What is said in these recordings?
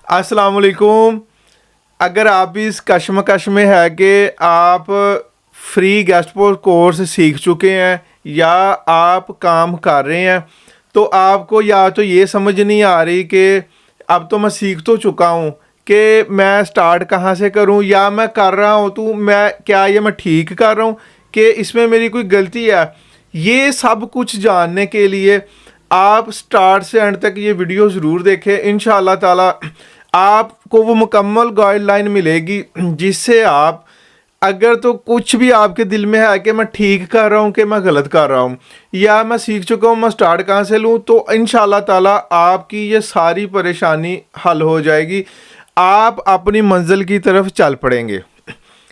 अस्सलाम वालेकुम। अगर आप भी इस कश्मकश में है कि आप फ्री गेस्ट पोस्ट कोर्स सीख चुके हैं या आप काम कर रहे हैं, तो आपको या तो ये समझ नहीं आ रही कि अब तो मैं सीख तो चुका हूँ कि मैं स्टार्ट कहाँ से करूँ, या मैं कर रहा हूँ तो मैं ठीक कर रहा हूँ कि इसमें मेरी कोई गलती है। ये सब कुछ जानने के लिए आप स्टार्ट से एंड तक ये वीडियो ज़रूर देखें। इंशाल्लाह ताला आपको वो मुकम्मल गाइडलाइन मिलेगी जिससे आप, अगर तो कुछ भी आपके दिल में है कि मैं ठीक कर रहा हूँ कि मैं गलत कर रहा हूँ या मैं सीख चुका हूँ, मैं स्टार्ट कहाँ से लूँ, तो इंशाल्लाह ताला आपकी ये सारी परेशानी हल हो जाएगी। आप अपनी मंजिल की तरफ चल पड़ेंगे।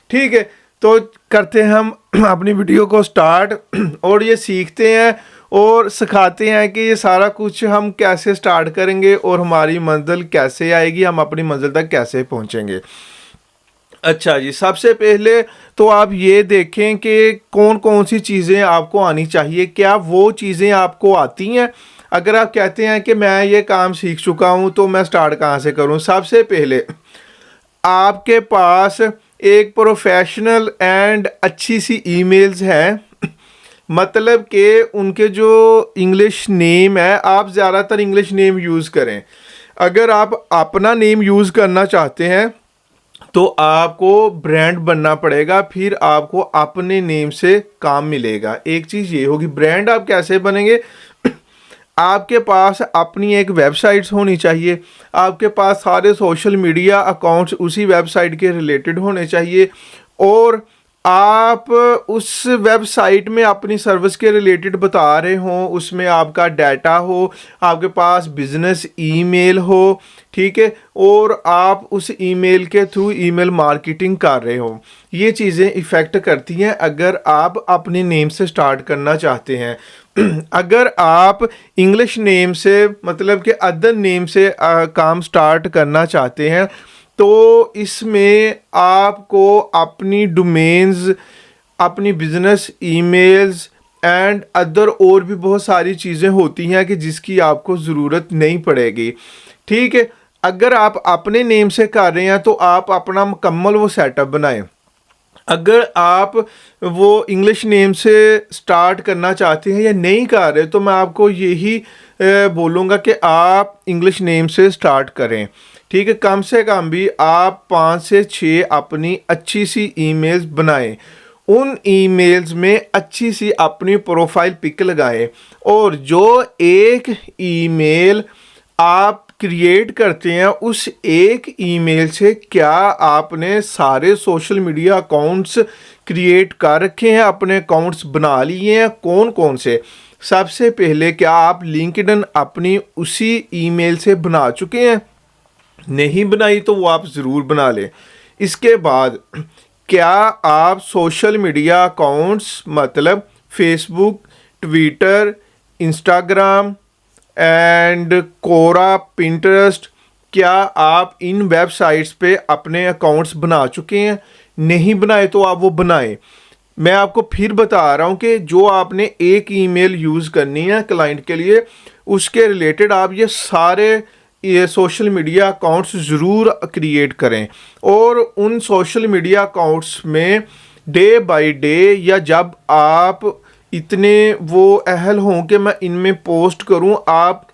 ठीक है, तो करते हैं हम अपनी वीडियो को स्टार्ट और ये सीखते हैं और सिखाते हैं कि ये सारा कुछ हम कैसे स्टार्ट करेंगे और हमारी मंजिल कैसे आएगी, हम अपनी मंजिल तक कैसे पहुंचेंगे। अच्छा जी, सबसे पहले तो आप ये देखें कि कौन कौन सी चीज़ें आपको आनी चाहिए, क्या वो चीज़ें आपको आती हैं। अगर आप कहते हैं कि मैं ये काम सीख चुका हूँ तो मैं स्टार्ट कहाँ से करूँ। सबसे पहले आपके पास एक प्रोफेशनल एंड अच्छी सी ईमेल्स हैं, मतलब कि उनके जो इंग्लिश नेम है, आप ज़्यादातर इंग्लिश नेम यूज़ करें। अगर आप अपना नेम यूज़ करना चाहते हैं तो आपको ब्रांड बनना पड़ेगा, फिर आपको अपने नेम से काम मिलेगा। एक चीज़ ये होगी, ब्रांड आप कैसे बनेंगे, आपके पास अपनी एक वेबसाइट्स होनी चाहिए, आपके पास सारे सोशल मीडिया अकाउंट्स उसी वेबसाइट के रिलेटेड होने चाहिए, और आप उस वेबसाइट में अपनी सर्विस के रिलेटेड बता रहे हों, उसमें आपका डाटा हो, आपके पास बिजनेस ईमेल हो, ठीक है, और आप उस ईमेल के थ्रू ईमेल मार्केटिंग कर रहे हो। ये चीज़ें इफ़ेक्ट करती हैं अगर आप अपने नेम से स्टार्ट करना चाहते हैं। अगर आप इंग्लिश नेम से, मतलब कि अदर नेम से काम स्टार्ट करना चाहते हैं, तो इसमें आपको अपनी डोमेन्स, अपनी बिजनेस ईमेल्स एंड अदर और भी बहुत सारी चीज़ें होती हैं कि जिसकी आपको ज़रूरत नहीं पड़ेगी। ठीक है, अगर आप अपने नेम से कर रहे हैं तो आप अपना मुकम्मल वो सेटअप बनाएं। अगर आप वो इंग्लिश नेम से स्टार्ट करना चाहते हैं या नहीं कर रहे, तो मैं आपको यही बोलूँगा कि आप इंग्लिश नेम से स्टार्ट करें। ठीक है, कम से कम भी आप 5 से 6 अपनी अच्छी सी ईमेल्स बनाएं, उन ईमेल्स में अच्छी सी अपनी प्रोफाइल पिक लगाएं, और जो एक ईमेल आप क्रिएट करते हैं उस एक ईमेल से क्या आपने सारे सोशल मीडिया अकाउंट्स क्रिएट कर रखे हैं, अपने अकाउंट्स बना लिए हैं, कौन कौन से। सबसे पहले, क्या आप लिंक्डइन अपनी उसी ईमेल से बना चुके हैं, नहीं बनाई तो वो आप ज़रूर बना लें। इसके बाद, क्या आप सोशल मीडिया अकाउंट्स, मतलब Facebook, Twitter, Instagram and Quora, Pinterest, क्या आप इन वेबसाइट्स पे अपने अकाउंट्स बना चुके हैं। नहीं बनाए तो आप वो बनाएं। मैं आपको फिर बता रहा हूँ कि जो आपने एक ईमेल यूज़ करनी है क्लाइंट के लिए, उसके रिलेटेड आप ये सोशल मीडिया अकाउंट्स ज़रूर क्रिएट करें, और उन सोशल मीडिया अकाउंट्स में डे बाय डे, या जब आप इतने वो अहल हों कि मैं इनमें पोस्ट करूं, आप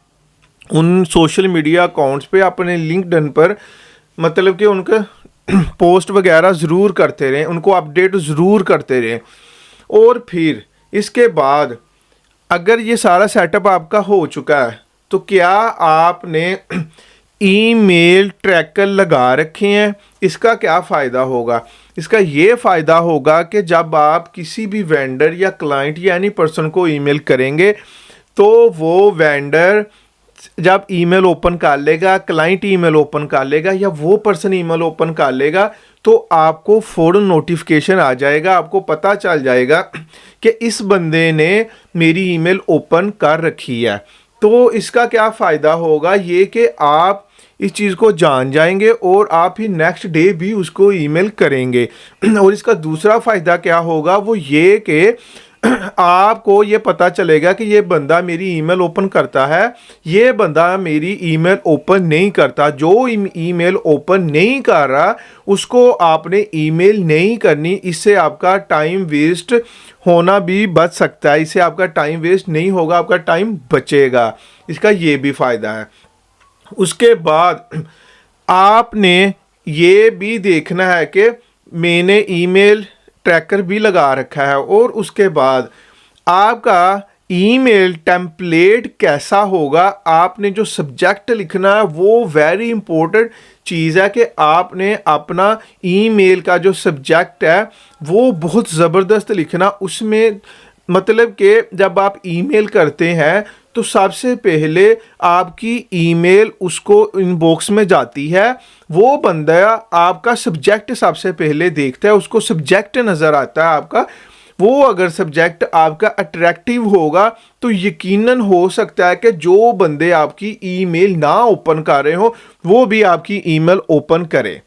उन सोशल मीडिया अकाउंट्स पे अपने लिंक्डइन पर, मतलब कि उनका पोस्ट वगैरह ज़रूर करते रहें, उनको अपडेट ज़रूर करते रहें। और फिर इसके बाद, अगर ये सारा सेटअप आपका हो चुका है, तो क्या आपने ईमेल ट्रैकर लगा रखे हैं। इसका क्या फ़ायदा होगा, इसका ये फ़ायदा होगा कि जब आप किसी भी वेंडर या क्लाइंट या एनी पर्सन को ईमेल करेंगे, तो वो वेंडर जब ईमेल ओपन कर लेगा, क्लाइंट ईमेल ओपन कर लेगा या वो पर्सन ईमेल ओपन कर लेगा, तो आपको फ़ौरन नोटिफिकेशन आ जाएगा, आपको पता चल जाएगा कि इस बंदे ने मेरी ईमेल ओपन कर रखी है। तो इसका क्या फ़ायदा होगा, ये कि आप इस चीज़ को जान जाएंगे और आप ही नेक्स्ट डे भी उसको ईमेल करेंगे। और इसका दूसरा फ़ायदा क्या होगा, वो ये कि आपको ये पता चलेगा कि ये बंदा मेरी ईमेल ओपन करता है, ये बंदा मेरी ईमेल ओपन नहीं करता। जो ईमेल ओपन नहीं कर रहा उसको आपने ईमेल नहीं करनी। इससे आपका टाइम वेस्ट होना भी बच सकता है। इससे आपका टाइम वेस्ट नहीं होगा, आपका टाइम बचेगा। इसका ये भी फ़ायदा है। उसके बाद आपने ये भी देखना है कि मैंने ईमेल ट्रैकर भी लगा रखा है। और उसके बाद आपका ईमेल टेम्पलेट कैसा होगा, आपने जो सब्जेक्ट लिखना है वो वेरी इंपॉर्टेंट चीज़ है कि आपने अपना ईमेल का जो सब्जेक्ट है वो बहुत ज़बरदस्त लिखना। उसमें मतलब कि जब आप ईमेल करते हैं तो सबसे पहले आपकी ईमेल उसको इनबॉक्स में जाती है, वो बंदा आपका सब्जेक्ट सबसे पहले देखता है, उसको सब्जेक्ट नज़र आता है आपका। वो अगर सब्जेक्ट आपका अट्रैक्टिव होगा तो यकीनन हो सकता है कि जो बंदे आपकी ईमेल ना ओपन कर रहे हो वो भी आपकी ईमेल ओपन करे।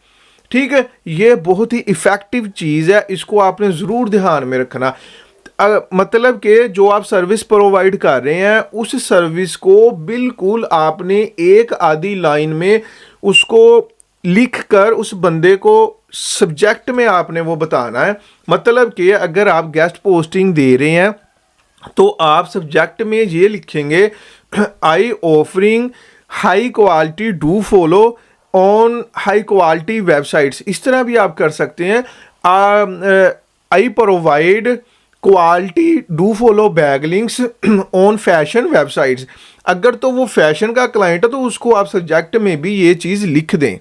ठीक है, ये बहुत ही इफ़ेक्टिव चीज़ है, इसको आपने ज़रूर ध्यान में रखना। मतलब कि जो आप सर्विस प्रोवाइड कर रहे हैं उस सर्विस को बिल्कुल आपने एक आधी लाइन में उसको लिख कर उस बंदे को सब्जेक्ट में आपने वो बताना है। मतलब कि अगर आप गेस्ट पोस्टिंग दे रहे हैं तो आप सब्जेक्ट में ये लिखेंगे, I offering high quality do follow on high quality websites. इस तरह भी आप कर सकते हैं, I provide quality do follow back links on fashion websites. अगर तो वो फैशन का क्लाइंट है तो उसको आप सब्जेक्ट में भी ये चीज़ लिख दें।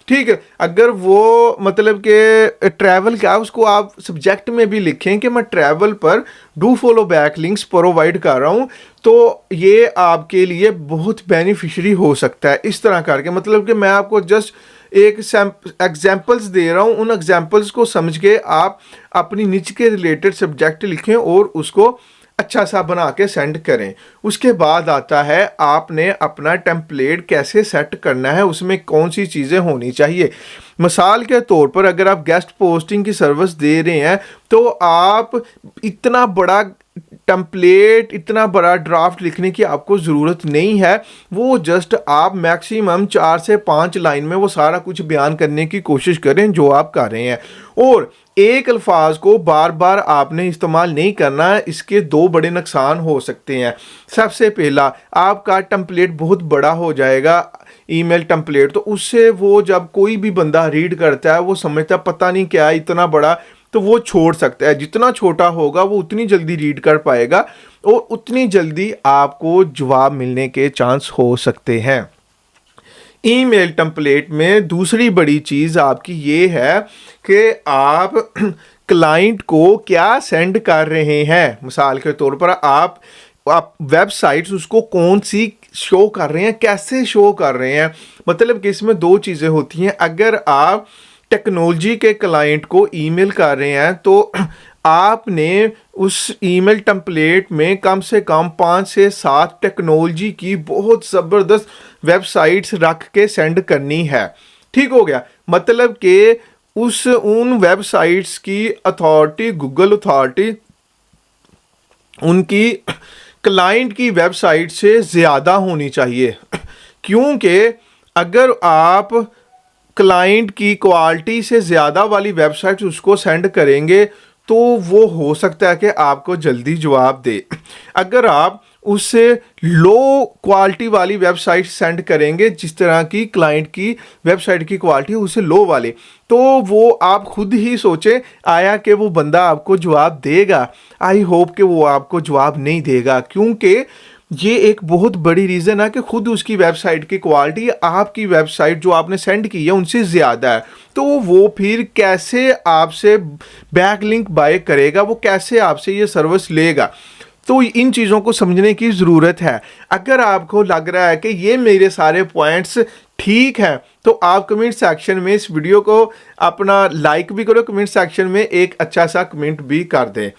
ठीक है, अगर वो मतलब कि ट्रैवल का उसको आप सब्जेक्ट में भी लिखें कि मैं ट्रैवल पर do follow back links provide कर रहा हूँ, तो ये आपके लिए बहुत बेनिफिशियरी हो सकता है। इस तरह करके मतलब कि मैं आपको जस्ट एक एग्जाम्पल्स दे रहा हूँ, उन एग्जाम्पल्स को समझ के आप अपनी निच के रिलेटेड सब्जेक्ट लिखें और उसको अच्छा सा बना के सेंड करें। उसके बाद आता है आपने अपना टेम्पलेट कैसे सेट करना है, उसमें कौन सी चीज़ें होनी चाहिए। मिसाल के तौर पर अगर आप गेस्ट पोस्टिंग की सर्विस दे रहे हैं तो आप इतना बड़ा टेम्पलेट, इतना बड़ा ड्राफ्ट लिखने की आपको ज़रूरत नहीं है। वो जस्ट आप मैक्सिमम 4 से 5 लाइन में वो सारा कुछ बयान करने की कोशिश करें जो आप कर रहे हैं। और एक अल्फाज को बार बार आपने इस्तेमाल नहीं करना है, इसके दो बड़े नुकसान हो सकते हैं। सबसे पहला, आपका टेम्पलेट बहुत बड़ा हो जाएगा ईमेल टेम्पलेट, तो उससे वो जब कोई भी बंदा रीड करता है वो समझता पता नहीं क्या है इतना बड़ा, तो वो छोड़ सकता है। जितना छोटा होगा वो उतनी जल्दी रीड कर पाएगा और उतनी जल्दी आपको जवाब मिलने के चांस हो सकते हैं। ईमेल टेम्पलेट में दूसरी बड़ी चीज़ आपकी ये है कि आप क्लाइंट को क्या सेंड कर रहे हैं। मिसाल के तौर पर आप वेबसाइट्स उसको कौन सी शो कर रहे हैं, कैसे शो कर रहे हैं। मतलब कि इसमें दो चीज़ें होती हैं। अगर आप टेक्नोलॉजी के क्लाइंट को ईमेल कर रहे हैं तो आपने उस ईमेल टेम्पलेट में कम से कम 5 से 7 टेक्नोलॉजी की बहुत ज़बरदस्त वेबसाइट्स रख के सेंड करनी है। ठीक हो गया, मतलब कि उन वेबसाइट्स की अथॉरिटी, गूगल अथॉरिटी उनकी क्लाइंट की वेबसाइट से ज़्यादा होनी चाहिए। क्योंकि अगर आप क्लाइंट की क्वालिटी से ज़्यादा वाली वेबसाइट उसको सेंड करेंगे तो वो हो सकता है कि आपको जल्दी जवाब दे। अगर आप उससे लो क्वालिटी वाली वेबसाइट सेंड करेंगे, जिस तरह की क्लाइंट की वेबसाइट की क्वालिटी उससे लो वाली, तो वो आप खुद ही सोचें आया कि वो बंदा आपको जवाब देगा। आई होप कि वो आपको जवाब नहीं देगा, क्योंकि ये एक बहुत बड़ी रीज़न है कि खुद उसकी वेबसाइट की क्वालिटी आपकी वेबसाइट जो आपने सेंड की है उनसे ज़्यादा है। तो वो फिर कैसे आपसे बैकलिंक बाय करेगा, वो कैसे आपसे ये सर्विस लेगा। तो इन चीज़ों को समझने की ज़रूरत है। अगर आपको लग रहा है कि ये मेरे सारे पॉइंट्स ठीक हैं तो आप कमेंट सेक्शन में इस वीडियो को अपना लाइक भी करो, कमेंट सेक्शन में एक अच्छा सा कमेंट भी कर दें।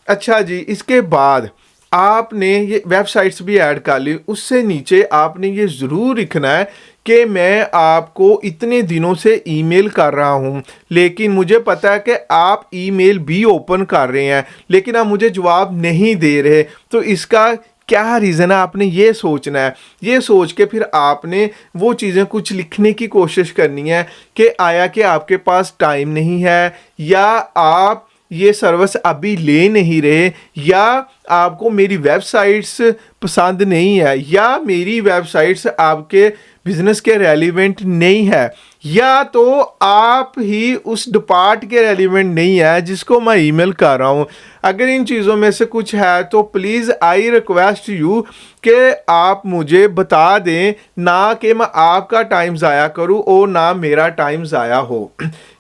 अच्छा जी, इसके बाद आपने ये वेबसाइट्स भी ऐड कर ली, उससे नीचे आपने ये ज़रूर लिखना है कि मैं आपको इतने दिनों से ईमेल कर रहा हूं, लेकिन मुझे पता है कि आप ईमेल भी ओपन कर रहे हैं लेकिन आप मुझे जवाब नहीं दे रहे, तो इसका क्या रीज़न है? आपने ये सोचना है। ये सोच के फिर आपने वो चीज़ें कुछ लिखने की कोशिश करनी है कि आया कि आपके पास टाइम नहीं है, या आप ये सर्विस अभी ले नहीं रहे, या आपको मेरी वेबसाइट्स पसंद नहीं है, या मेरी वेबसाइट्स आपके बिजनेस के रेलिवेंट नहीं है, या तो आप ही उस डिपार्ट के रेलिवेंट नहीं है जिसको मैं ईमेल कर रहा हूँ। अगर इन चीज़ों में से कुछ है तो प्लीज़ आई रिक्वेस्ट यू कि आप मुझे बता दें, ना कि मैं आपका टाइम ज़ाया करूँ और ना मेरा टाइम ज़ाया हो।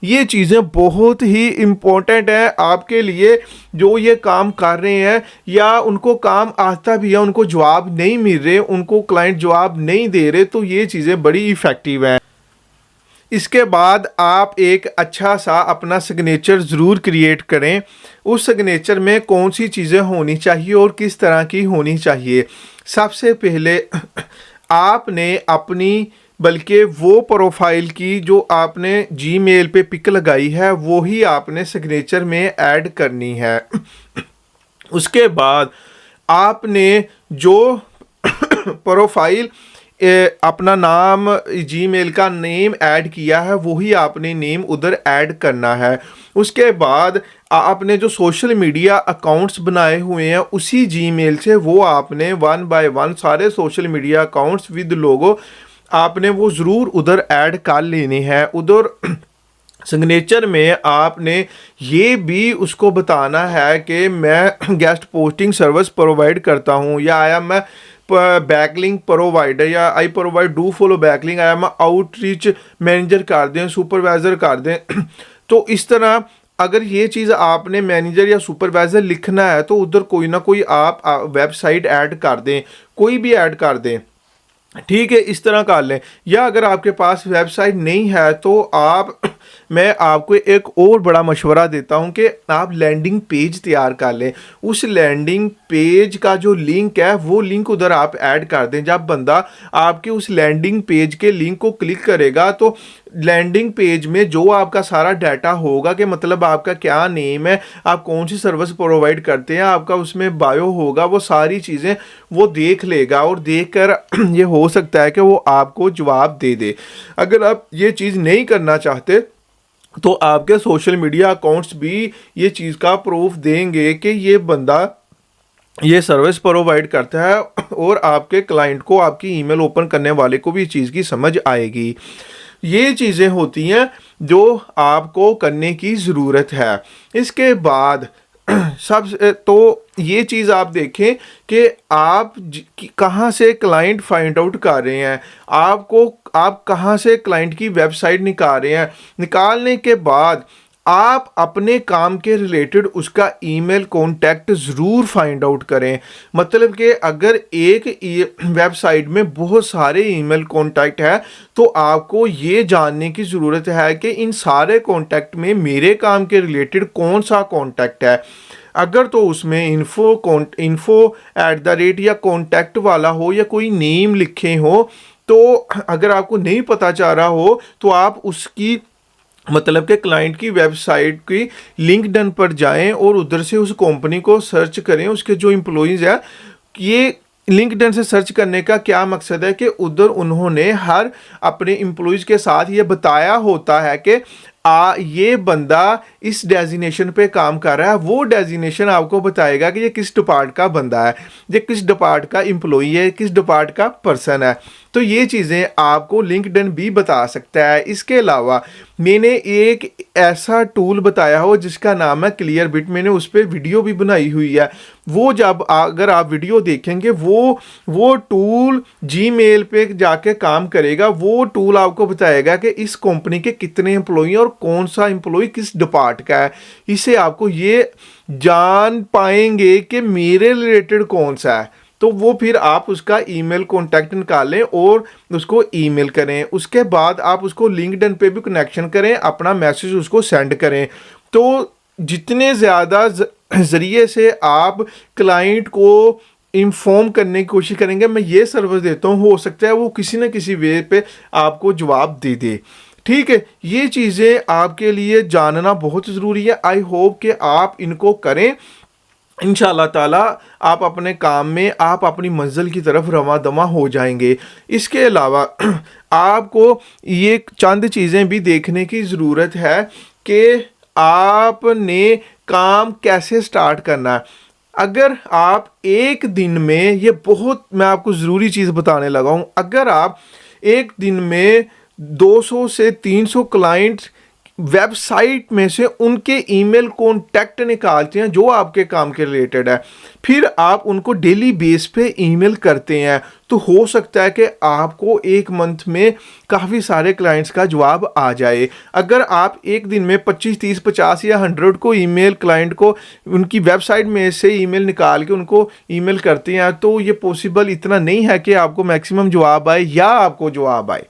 ये चीज़ें बहुत ही इम्पोर्टेंट हैं आपके लिए जो ये काम कर रहे हैं, या उनको काम आता भी है, उनको जवाब नहीं मिल रहे, उनको क्लाइंट जवाब नहीं दे रहे, तो ये चीज़ें बड़ी इफ़ेक्टिव हैं। इसके बाद आप एक अच्छा सा अपना सिग्नेचर ज़रूर क्रिएट करें। उस सिग्नेचर में कौन सी चीज़ें होनी चाहिए और किस तरह की होनी चाहिए। सबसे पहले आपने अपनी, बल्कि वो प्रोफाइल की जो आपने जीमेल पे पिक लगाई है वो ही आपने सिग्नेचर में ऐड करनी है। उसके बाद आपने जो प्रोफाइल अपना नाम, जीमेल का नेम ऐड किया है वही आपने नेम उधर ऐड करना है। उसके बाद आपने जो सोशल मीडिया अकाउंट्स बनाए हुए हैं उसी जीमेल से वो आपने 1 बाय 1 सारे सोशल मीडिया अकाउंट्स विद लोगो आपने वो ज़रूर उधर ऐड कर लेने हैं। उधर सिग्नेचर में आपने ये भी उसको बताना है कि मैं गेस्ट पोस्टिंग सर्विस प्रोवाइड करता हूँ, या आई एम बैकलिंक प्रोवाइडर, या I provide do follow backlink, I am outreach manager कर दें, सुपरवाइज़र कर दें। तो इस तरह अगर ये चीज़ आपने मैनेजर या सुपरवाइज़र लिखना है तो उधर कोई ना कोई आप वेबसाइट ऐड कर दें, कोई भी ऐड कर दें, ठीक है, इस तरह कर लें। या अगर आपके पास वेबसाइट नहीं है तो आप मैं आपको एक और बड़ा मशवरा देता हूं कि आप लैंडिंग पेज तैयार कर लें। उस लैंडिंग पेज का जो लिंक है वो लिंक उधर आप ऐड कर दें। जब बंदा आपके उस लैंडिंग पेज के लिंक को क्लिक करेगा तो लैंडिंग पेज में जो आपका सारा डाटा होगा, कि मतलब आपका क्या नेम है, आप कौन सी सर्विस प्रोवाइड करते हैं, आपका उसमें बायो होगा, वो सारी चीज़ें वो देख लेगा, और देखकर ये हो सकता है कि वो आपको जवाब दे दे। अगर आप ये चीज़ नहीं करना चाहते तो आपके सोशल मीडिया अकाउंट्स भी ये चीज़ का प्रूफ देंगे कि ये बंदा ये सर्विस प्रोवाइड करता है, और आपके क्लाइंट को, आपकी ईमेल ओपन करने वाले को भी इस चीज़ की समझ आएगी। ये चीज़ें होती हैं जो आपको करने की ज़रूरत है। इसके बाद सब तो ये चीज़ आप देखें कि आप कहाँ से क्लाइंट फाइंड आउट कर रहे हैं, आप कहाँ से क्लाइंट की वेबसाइट निकाल रहे हैं। निकालने के बाद आप अपने काम के रिलेटेड उसका ईमेल कॉन्टैक्ट ज़रूर फाइंड आउट करें। मतलब कि अगर एक वेबसाइट में बहुत सारे ईमेल कॉन्टैक्ट है तो आपको ये जानने की ज़रूरत है कि इन सारे कॉन्टैक्ट में मेरे काम के रिलेटेड कौन सा कॉन्टैक्ट है। अगर तो उसमें info@ या कॉन्टैक्ट वाला हो, या कोई नेम लिखे हो, तो अगर आपको नहीं पता चल रहा हो तो आप उसकी, मतलब कि क्लाइंट की वेबसाइट की लिंक्डइन पर जाएं और उधर से उस कंपनी को सर्च करें। उसके जो एम्प्लॉइज़ हैं, ये लिंक्डइन से सर्च करने का क्या मकसद है कि उधर उन्होंने हर अपने एम्प्लॉइज़ के साथ ये बताया होता है कि ये बंदा इस डेजिनेशन पे काम कर रहा है। वो डेजिनेशन आपको बताएगा कि ये किस डिपार्ट का बंदा है, ये किस डिपार्ट का एम्प्लॉई है, किस डिपार्ट का पर्सन है। तो ये चीज़ें आपको लिंक्डइन भी बता सकता है। इसके अलावा मैंने एक ऐसा टूल बताया हो जिसका नाम है क्लियरबिट। मैंने उस पर वीडियो भी बनाई हुई है। वो जब अगर आप वीडियो देखेंगे वो टूल जीमेल पे जाके काम करेगा। वो टूल आपको बताएगा कि इस कंपनी के कितने एम्प्लॉई और कौन सा एम्प्लॉई किस डिपार्ट का है। इससे आपको ये जान पाएंगे कि मेरे रिलेटेड कौन सा है। तो वो फिर आप उसका ईमेल कॉन्टैक्ट निकालें और उसको ईमेल करें। उसके बाद आप उसको लिंक्डइन पे भी कनेक्शन करें, अपना मैसेज उसको सेंड करें। तो जितने ज़्यादा ज़रिए से आप क्लाइंट को इन्फॉर्म करने की कोशिश करेंगे मैं ये सर्विस देता हूँ, हो सकता है वो किसी न किसी वे पे आपको जवाब दे दे। ठीक है, ये चीज़ें आपके लिए जानना बहुत ज़रूरी है। आई होप कि आप इनको करें, इंशाल्लाह ताला आप अपने काम में, आप अपनी मंजिल की तरफ रवां दवा हो जाएंगे। इसके अलावा आपको ये चंद चीज़ें भी देखने की ज़रूरत है कि आपने काम कैसे स्टार्ट करना है। अगर आप एक दिन में, ये बहुत मैं आपको ज़रूरी चीज़ बताने लगा हूँ, अगर आप एक दिन में 200 से 300 क्लाइंट वेबसाइट में से उनके ईमेल कॉन्टैक्ट निकालते हैं जो आपके काम के रिलेटेड है, फिर आप उनको डेली बेस पे ईमेल करते हैं, तो हो सकता है कि आपको एक मंथ में काफ़ी सारे क्लाइंट्स का जवाब आ जाए। अगर आप एक दिन में 25, 30, 50 या 100 को ईमेल क्लाइंट को उनकी वेबसाइट में से ईमेल निकाल के उनको ईमेल करते हैं, तो ये पॉसिबल इतना नहीं है कि आपको मैक्सिमम जवाब आए या आपको जवाब आए।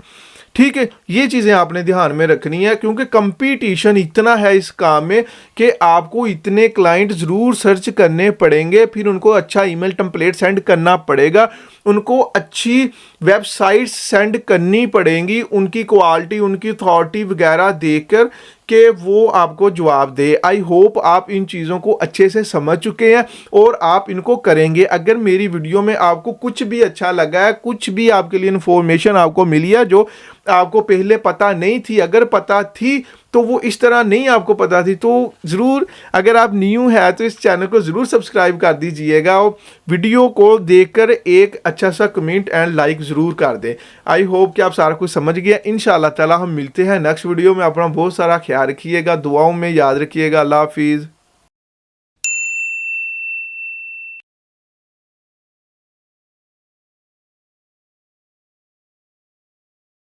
ठीक है, ये चीज़ें आपने ध्यान में रखनी है, क्योंकि कंपटीशन इतना है इस काम में कि आपको इतने क्लाइंट ज़रूर सर्च करने पड़ेंगे, फिर उनको अच्छा ईमेल टेम्पलेट सेंड करना पड़ेगा, उनको अच्छी वेबसाइट सेंड करनी पड़ेंगी, उनकी क्वालिटी, उनकी अथॉरिटी वगैरह देखकर कि वो आपको जवाब दे। आई होप आप इन चीज़ों को अच्छे से समझ चुके हैं और आप इनको करेंगे। अगर मेरी वीडियो में आपको कुछ भी अच्छा लगा है, कुछ भी आपके लिए इन्फॉर्मेशन आपको मिली है जो आपको पहले पता नहीं थी, अगर पता थी तो वो इस तरह नहीं आपको पता थी, तो ज़रूर, अगर आप न्यू है तो इस चैनल को ज़रूर सब्सक्राइब कर दीजिएगा और वीडियो को देखकर एक अच्छा सा कमेंट एंड लाइक ज़रूर कर दें। आई होप कि आप सारा कुछ समझ गए। इंशाल्लाह ताला हम मिलते हैं नेक्स्ट वीडियो में। अपना बहुत सारा ख्याल रखिएगा, दुआओं में याद रखिएगा। अल्लाह हाफिज़।